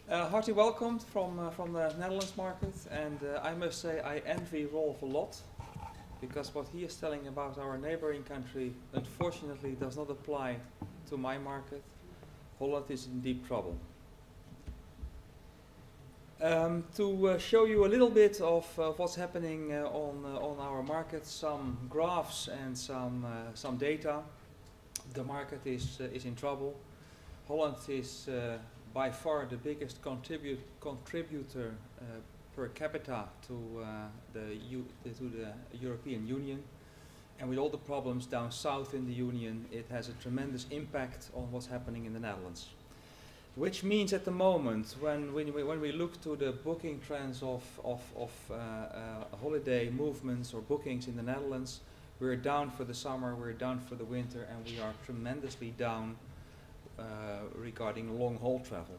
Hearty welcome from the Netherlands market, and I must say I envy Rolf a lot, because what he is telling about our neighboring country unfortunately does not apply to my market. Holland is in deep trouble. To show you a little bit of what's happening on our market, some graphs and some data. The market is in trouble. Holland is by far the biggest contributor per capita to the European Union, and with all the problems down south in the Union, it has a tremendous impact on what's happening in the Netherlands. Which means at the moment, when we look to the booking trends of holiday movements or bookings in the Netherlands, we're down for the summer, we're down for the winter, and we are tremendously down regarding long-haul travel,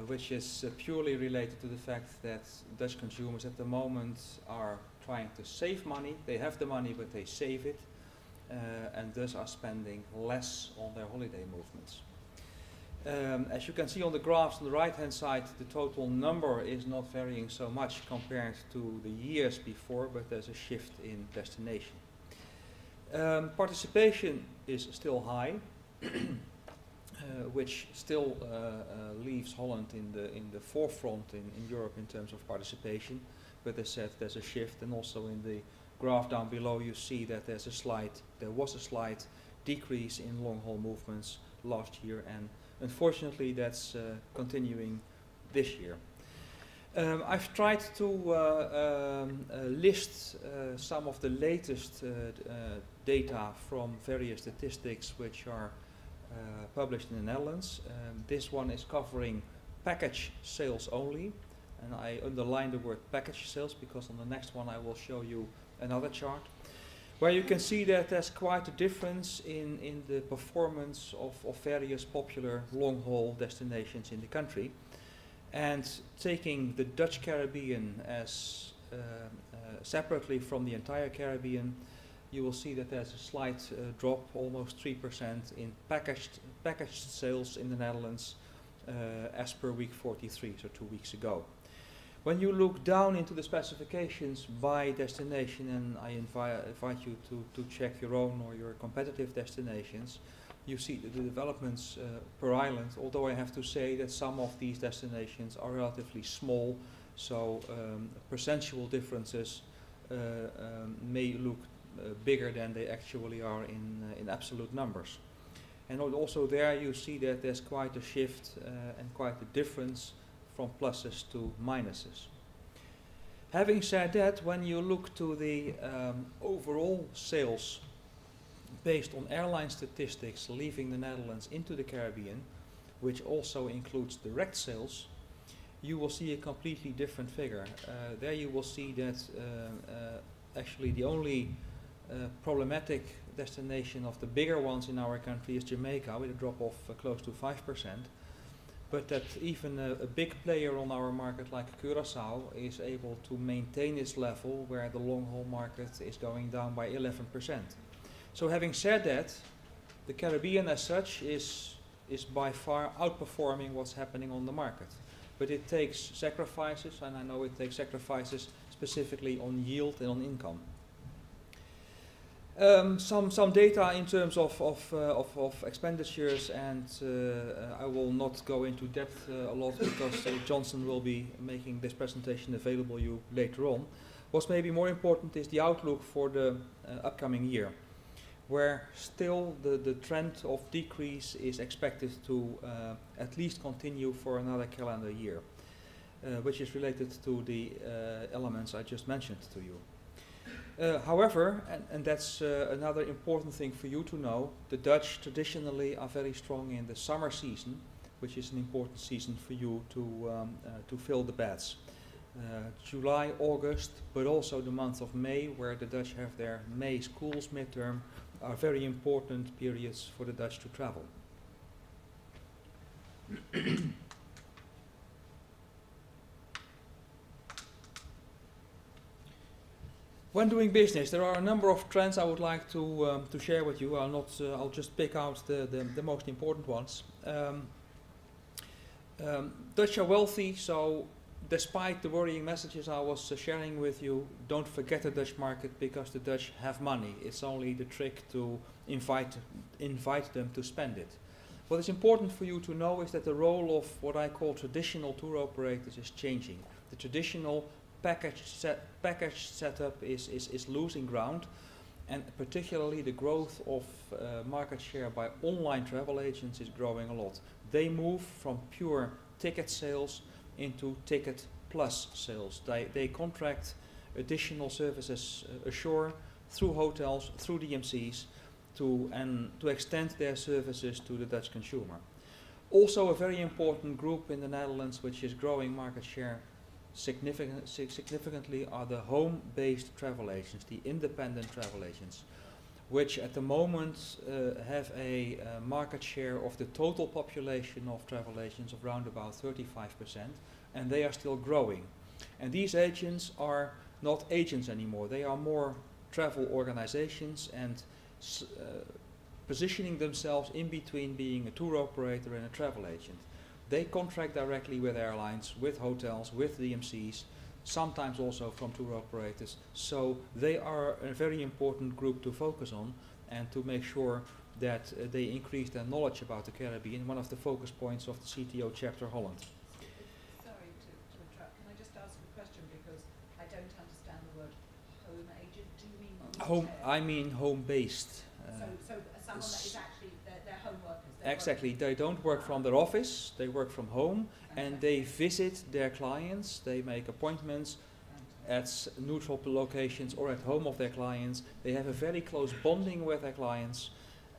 which is purely related to the fact that Dutch consumers at the moment are trying to save money. They have the money, but they save it, and thus are spending less on their holiday movements. As you can see on the graphs on the right-hand side, the total number is not varying so much compared to the years before, but there's a shift in destination. Participation is still high, which still leaves Holland in the forefront in Europe in terms of participation. But as said, there's a shift, and also in the graph down below you see that there was a slight decrease in long-haul movements last year, and unfortunately that's continuing this year. I've tried to list some of the latest data from various statistics which are published in the Netherlands. This one is covering package sales only, and I underline the word package sales because on the next one I will show you another chart where you can see that there's quite a difference in the performance of various popular long-haul destinations in the country. And taking the Dutch Caribbean as separately from the entire Caribbean, you will see that there's a slight drop, almost 3% in packaged sales in the Netherlands as per week 43, so 2 weeks ago. When you look down into the specifications by destination, and I invite you to check your own or your competitive destinations, you see the developments per island, although I have to say that some of these destinations are relatively small, so percentual differences may look bigger than they actually are in absolute numbers. And also there you see that there's quite a shift and quite a difference from pluses to minuses. Having said that, when you look to the overall sales based on airline statistics leaving the Netherlands into the Caribbean, which also includes direct sales, you will see a completely different figure. There you will see that actually the only problematic destination of the bigger ones in our country is Jamaica, with a drop of close to 5%. But that even a big player on our market like Curaçao is able to maintain its level, where the long-haul market is going down by 11%. So having said that, the Caribbean as such is by far outperforming what's happening on the market. But it takes sacrifices, and I know it takes sacrifices specifically on yield and on income. Some data in terms of expenditures, and I will not go into depth a lot because Johnson will be making this presentation available you later on. What's maybe more important is the outlook for the upcoming year, where still the trend of decrease is expected to at least continue for another calendar year, which is related to the elements I just mentioned to you. However, and that's another important thing for you to know, the Dutch traditionally are very strong in the summer season, which is an important season for you to fill the beds. July, August, but also the month of May, where the Dutch have their May schools midterm, are very important periods for the Dutch to travel. When doing business, there are a number of trends I would like to share with you. I'll just pick out the most important ones. Dutch are wealthy, so despite the worrying messages I was sharing with you, don't forget the Dutch market because the Dutch have money. It's only the trick to invite them to spend it. What is important for you to know is that the role of what I call traditional tour operators is changing. The traditional package setup is losing ground, and particularly the growth of market share by online travel agents is growing a lot. They move from pure ticket sales into ticket plus sales. They contract additional services ashore through hotels, through DMCs, to extend their services to the Dutch consumer. Also a very important group in the Netherlands which is growing market share significantly are the home-based travel agents, the independent travel agents, which at the moment have a market share of the total population of travel agents of around about 35%, and they are still growing. And these agents are not agents anymore, they are more travel organizations and positioning themselves in between being a tour operator and a travel agent. They contract directly with airlines, with hotels, with DMCs, sometimes also from tour operators. So they are a very important group to focus on and to make sure that they increase their knowledge about the Caribbean, one of the focus points of the CTO chapter Holland. Sorry to interrupt. Can I just ask a question because I don't understand the word home agent. Do you mean Home? I mean home-based. So someone that is actually their home workers. Exactly. They don't work from their office. They work from home, and they visit their clients. They make appointments at neutral locations or at home of their clients. They have a very close bonding with their clients,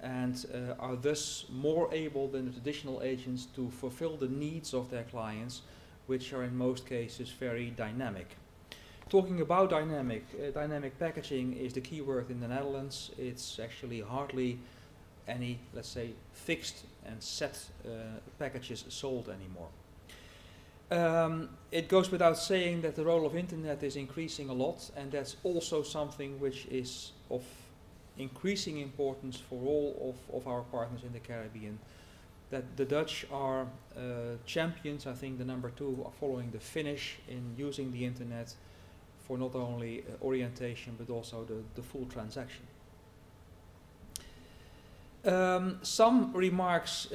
and are thus more able than the traditional agents to fulfill the needs of their clients, which are in most cases very dynamic. Talking about dynamic packaging is the key word in the Netherlands. It's actually hardly any, let's say, fixed and set packages sold anymore. It goes without saying that the role of internet is increasing a lot, and that's also something which is of increasing importance for all of our partners in the Caribbean. That the Dutch are champions, I think the number 2 are following the Finnish in using the internet for not only orientation but also the full transaction. Some remarks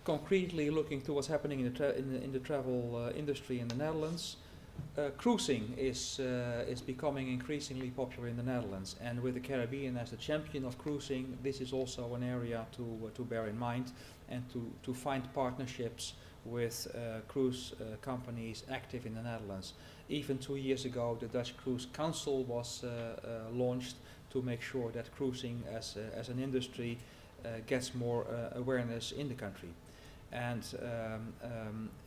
concretely looking to what's happening in the travel industry in the Netherlands. Cruising is becoming increasingly popular in the Netherlands, and with the Caribbean as the champion of cruising, this is also an area to bear in mind and to find partnerships with cruise companies active in the Netherlands. Even 2 years ago, the Dutch Cruise Council was launched to make sure that cruising as an industry gets more awareness in the country. And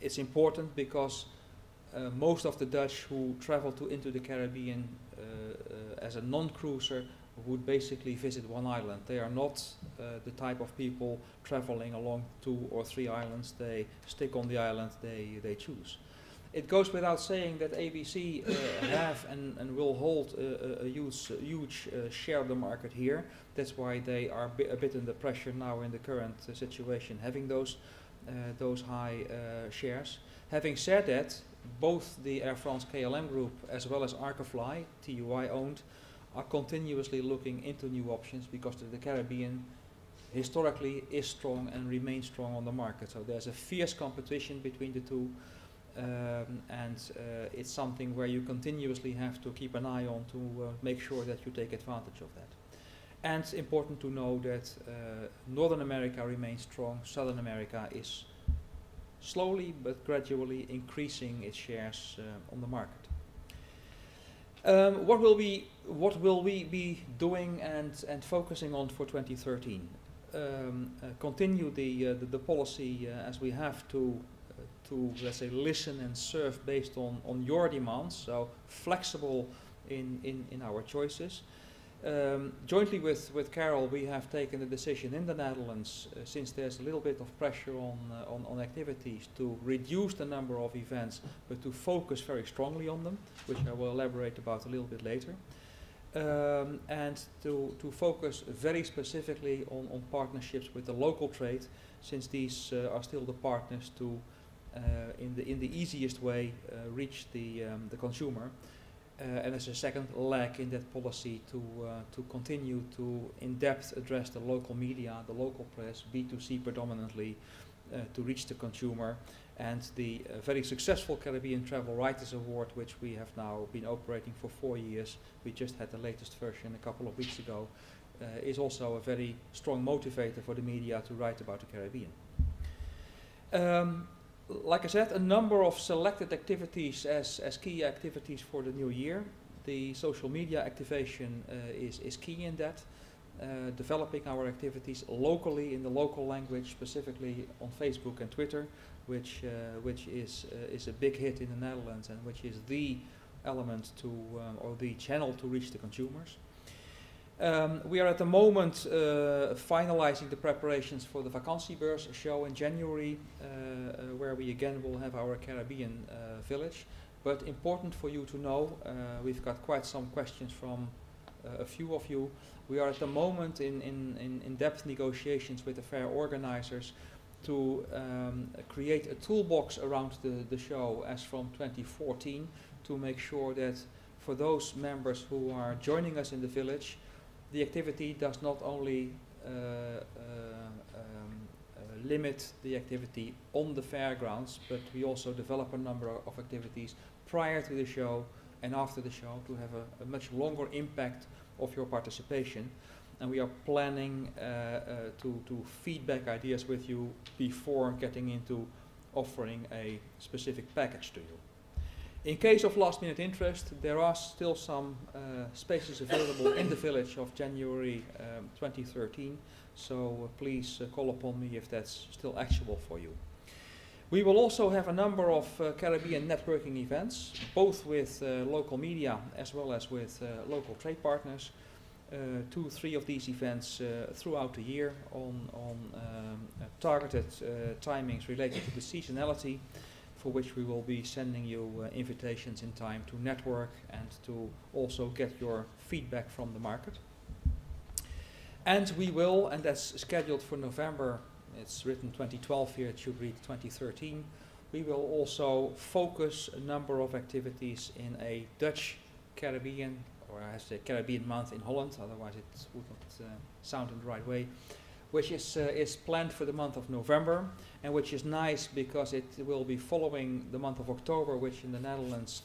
it's important because most of the Dutch who travel into the Caribbean as a non-cruiser would basically visit one island. They are not the type of people traveling along 2 or 3 islands. They stick on the island they choose. It goes without saying that ABC have and will hold a huge share of the market here. That's why they are a bit under pressure now in the current situation, having those high shares. Having said that, both the Air France KLM group as well as Arkefly, TUI owned, are continuously looking into new options because the Caribbean historically is strong and remains strong on the market. So there's a fierce competition between the two. And it's something where you continuously have to keep an eye on to make sure that you take advantage of that. And it's important to know that Northern America remains strong, Southern America is slowly but gradually increasing its shares on the market. What will we be doing and focusing on for 2013? Continue the policy as we have to let's say listen and serve based on your demands, so flexible in our choices. Jointly with Carol, we have taken the decision in the Netherlands, since there's a little bit of pressure on activities, to reduce the number of events, but to focus very strongly on them, which I will elaborate about a little bit later. And to focus very specifically on partnerships with the local trade, since these are still the partners to in the easiest way reach the consumer. And as a second leg in that policy to continue to in depth address the local media, the local press, B2C predominantly, to reach the consumer. And the very successful Caribbean Travel Writers Award, which we have now been operating for 4 years, we just had the latest version a couple of weeks ago, is also a very strong motivator for the media to write about the Caribbean. Like I said, a number of selected activities as key activities for the new year. The social media activation is key in that. Developing our activities locally in the local language, specifically on Facebook and Twitter, which is a big hit in the Netherlands and which is the element to or the channel to reach the consumers. We are at the moment finalizing the preparations for the Vakantiebeurs show in January, where we again will have our Caribbean village. But important for you to know, we've got quite some questions from a few of you. We are at the moment in depth negotiations with the fair organizers to create a toolbox around the show as from 2014 to make sure that for those members who are joining us in the village, the activity does not only limit the activity on the fairgrounds, but we also develop a number of activities prior to the show and after the show to have a much longer impact of your participation. And we are planning to feedback ideas with you before getting into offering a specific package to you. In case of last minute interest, there are still some spaces available in the village of January 2013, so please call upon me if that's still actual for you. We will also have a number of Caribbean networking events, both with local media as well as with local trade partners. 2-3 of these events throughout the year on targeted timings related to the seasonality, for which we will be sending you invitations in time to network and to also get your feedback from the market. And we will, and that's scheduled for November, it's written 2012 here, it should read 2013, we will also focus a number of activities in a Dutch Caribbean, or I say Caribbean month in Holland, otherwise it would not sound in the right way, which is planned for the month of November, and which is nice because it will be following the month of October, which in the Netherlands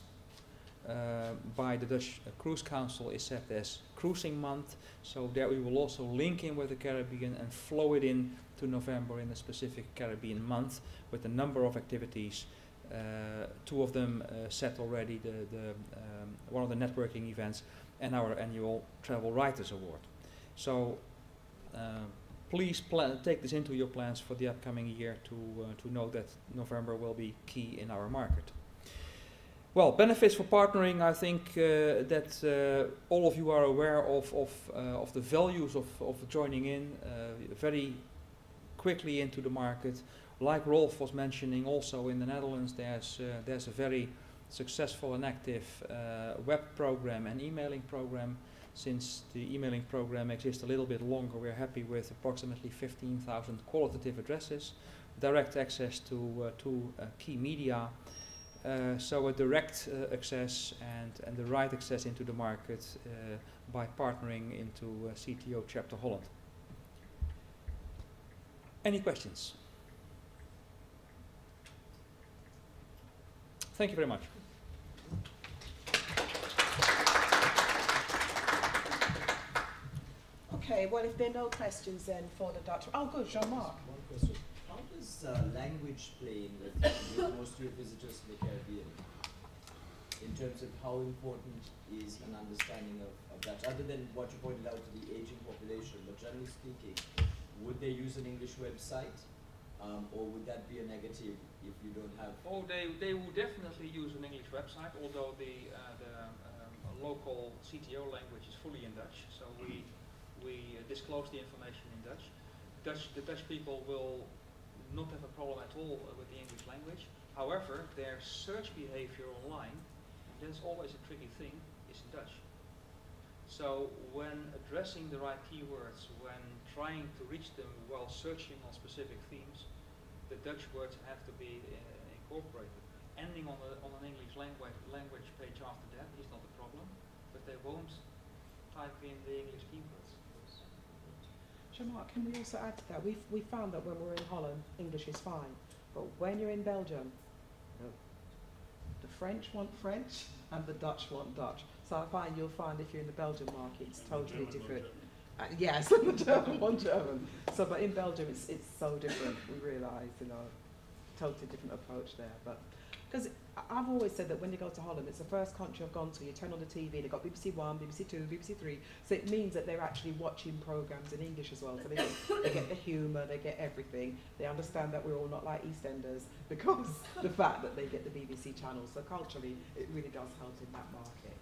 by the Dutch Cruise Council is set as cruising month. So there we will also link in with the Caribbean and flow it in to November in a specific Caribbean month with a number of activities. 2 of them set already, one of the networking events and our annual Travel Writers Award. So please take this into your plans for the upcoming year to know that November will be key in our market. Well, benefits for partnering, I think that all of you are aware of the values of joining in very quickly into the market. Like Rolf was mentioning, also in the Netherlands there's a very successful and active web program and emailing program. Since the emailing program exists a little bit longer, we're happy with approximately 15,000 qualitative addresses, direct access to key media, so a direct access and the right access into the market by partnering into CTO Chapter Holland. Any questions? Thank you very much. Okay, well, if there are no questions then for the doctor. Oh, good, Jean-Marc. One question. How does language play in with most of your visitors to the Caribbean? In terms of how important is an understanding of Dutch, other than what you pointed out to the aging population, but generally speaking, would they use an English website? Or would that be a negative if you don't have? Oh, they will definitely use an English website, although the local CTO language is fully in Dutch. So we disclose the information in Dutch. The Dutch people will not have a problem at all with the English language. However, their search behavior online, and that's always a tricky thing, is in Dutch. So when addressing the right keywords, when trying to reach them while searching on specific themes, the Dutch words have to be incorporated. Ending on an English language page after that is not a problem, but they won't type in the English keywords. Jean-Marc, can we also add to that? We found that when we're in Holland, English is fine, but when you're in Belgium, the French want French and the Dutch want Dutch. So you'll find if you're in the Belgian market, it's totally different. Yes, and the German want German. So, but in Belgium, it's so different. We realise, totally different approach there. But because I've always said that when you go to Holland, it's the first country I've gone to. You turn on the TV, they've got BBC One, BBC Two, BBC Three. So it means that they're actually watching programmes in English as well. So they get the humour, they get everything. They understand that we're all not like EastEnders because the fact that they get the BBC channel. So culturally, it really does help in that market.